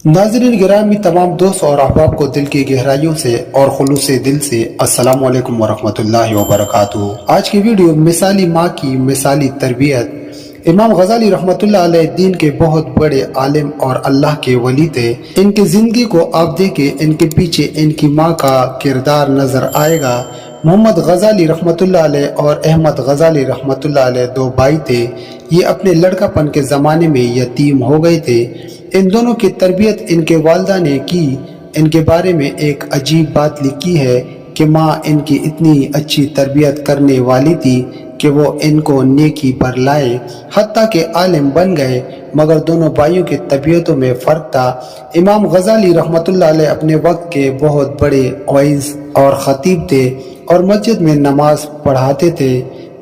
नाज़रीन गिरामी, तमाम दोस्त और अहबाब को दिल की गहराइयों से और खुलूस दिल से अस्सलामु अलैकुम वरहमतुल्लाहि वबरकातुहू। आज की वीडियो मिसाली माँ की मिसाली तरबियत। इमाम गजाली रहमतुल्लाह अलैह दीन के बहुत बड़े आलिम और अल्लाह के वली थे। इनकी जिंदगी को आप देखें, इनके पीछे इनकी माँ का किरदार नजर आएगा। मोहम्मद गजाली रहमतुल्लाह अलैह और अहमद गजाली रहमतुल्लाह अलैह दो भाई थे। ये अपने लड़कापन के ज़माने में यतीम हो गए थे। इन दोनों की तरबियत इनके वालिदा ने की। इनके बारे में एक अजीब बात लिखी है कि माँ इनकी इतनी अच्छी तरबियत करने वाली थी कि वो इनको नेकी पर लाए, हत्ता के आलिम बन गए। मगर दोनों भाइयों की तबीयतों में फ़र्क था। इमाम गजाली रहमतुल्लाह अलैह अपने वक्त के बहुत बड़े वाइज और खतीब थे और मस्जिद में नमाज पढ़ाते थे।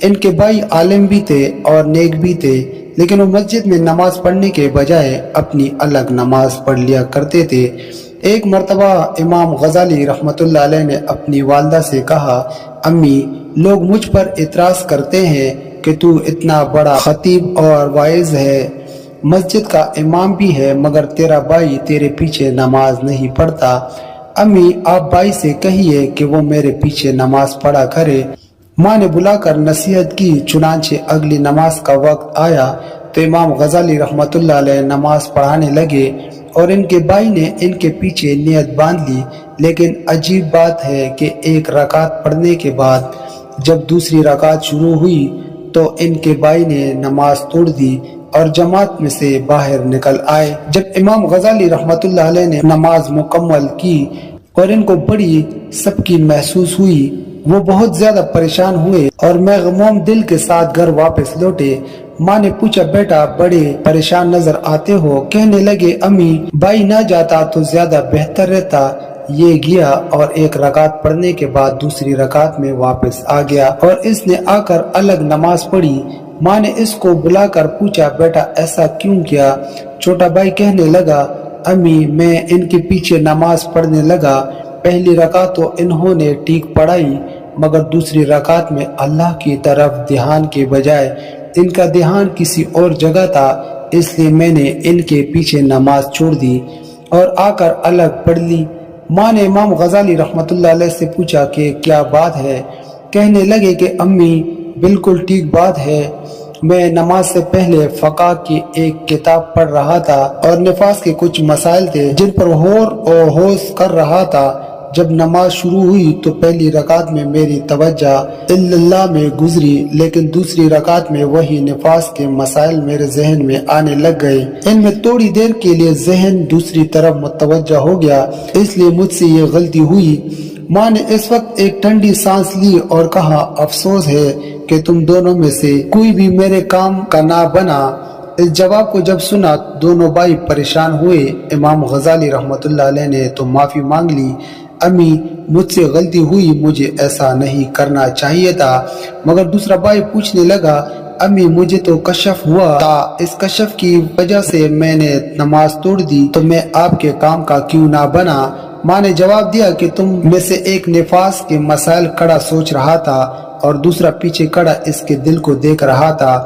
इनके भाई आलिम भी थे और नेक भी थे, लेकिन वो मस्जिद में नमाज पढ़ने के बजाय अपनी अलग नमाज पढ़ लिया करते थे। एक मर्तबा इमाम गजाली रहमतुल्लाह अलैह ने अपनी वालिदा से कहा, अम्मी, लोग मुझ पर इतराज़ करते हैं कि तू इतना बड़ा खतीब और वाइज है, मस्जिद का इमाम भी है, मगर तेरा भाई तेरे पीछे नमाज नहीं पढ़ता। अम्मी, आप भाई से कहिए कि वो मेरे पीछे नमाज पढ़ा करे। माँ ने बुलाकर नसीहत की। चुनांचे अगली नमाज का वक्त आया तो इमाम गजाली रहमतुल्लाह अलैह नमाज पढ़ाने लगे और इनके भाई ने इनके पीछे नियत बांध ली। लेकिन अजीब बात है कि एक रकात पढ़ने के बाद जब दूसरी रकात शुरू हुई तो इनके भाई ने नमाज तोड़ दी और जमात में से बाहर निकल आए। जब इमाम गजाली रहमतुल्लाह अलैह ने नमाज मुकम्मल की और इनको बड़ी सबकी महसूस हुई, वो बहुत ज्यादा परेशान हुए और महगूम दिल के साथ घर वापस लौटे। माँ ने पूछा, बेटा बड़े परेशान नजर आते हो। कहने लगे, अम्मी, भाई ना जाता तो ज्यादा बेहतर रहता। ये गया और एक रकात पढ़ने के बाद दूसरी रकात में वापस आ गया और इसने आकर अलग नमाज पढ़ी। माँ ने इसको बुलाकर पूछा, बेटा ऐसा क्यों किया? छोटा भाई कहने लगा, अम्मी, मैं इनके पीछे नमाज पढ़ने लगा। पहली रकात तो इन्होंने ठीक पढ़ाई, मगर दूसरी रकात में अल्लाह की तरफ ध्यान के बजाय इनका ध्यान किसी और जगह था, इसलिए मैंने इनके पीछे नमाज छोड़ दी और आकर अलग पढ़ ली। माँ ने इमाम गजाली रहमतुल्लाह अलैह से पूछा कि क्या बात है? कहने लगे कि अम्मी, बिल्कुल ठीक बात है। मैं नमाज से पहले फ़क़ह की एक किताब पढ़ रहा था और निफास के कुछ मसाइल थे जिन पर गौर और होश कर रहा था। जब नमाज शुरू हुई तो पहली रकात में मेरी तवज्जो इल्लल्लाह में गुजरी, लेकिन दूसरी रकात में वही निफास के मसाइल मेरे जहन में आने लग गए। इनमें थोड़ी देर के लिए जहन दूसरी तरफ मुतवज्जो हो गया, इसलिए मुझसे ये गलती हुई। माँ ने इस वक्त एक ठंडी सांस ली और कहा, अफसोस है कि तुम दोनों में से कोई भी मेरे काम का ना बना। इस जवाब को जब सुना दोनों भाई परेशान हुए। इमाम गजाली रहमतुल्लाह अलैह ने तो माफी मांग ली, अम्मी, मुझसे गलती हुई, मुझे ऐसा नहीं करना चाहिए था। मगर दूसरा भाई पूछने लगा, अम्मी, मुझे तो कशफ हुआ था, इस कशफ की वजह से मैंने नमाज तोड़ दी, तो मैं आपके काम का क्यों ना बना? माँ ने जवाब दिया कि तुम में से एक निफास के मसाइल कड़ा सोच रहा था और दूसरा पीछे कड़ा इसके दिल को देख रहा था।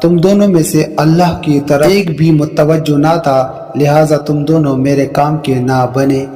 तुम दोनों में से अल्लाह की तरफ एक भी मुतवज्जो ना था, लिहाजा तुम दोनों मेरे काम के ना बने।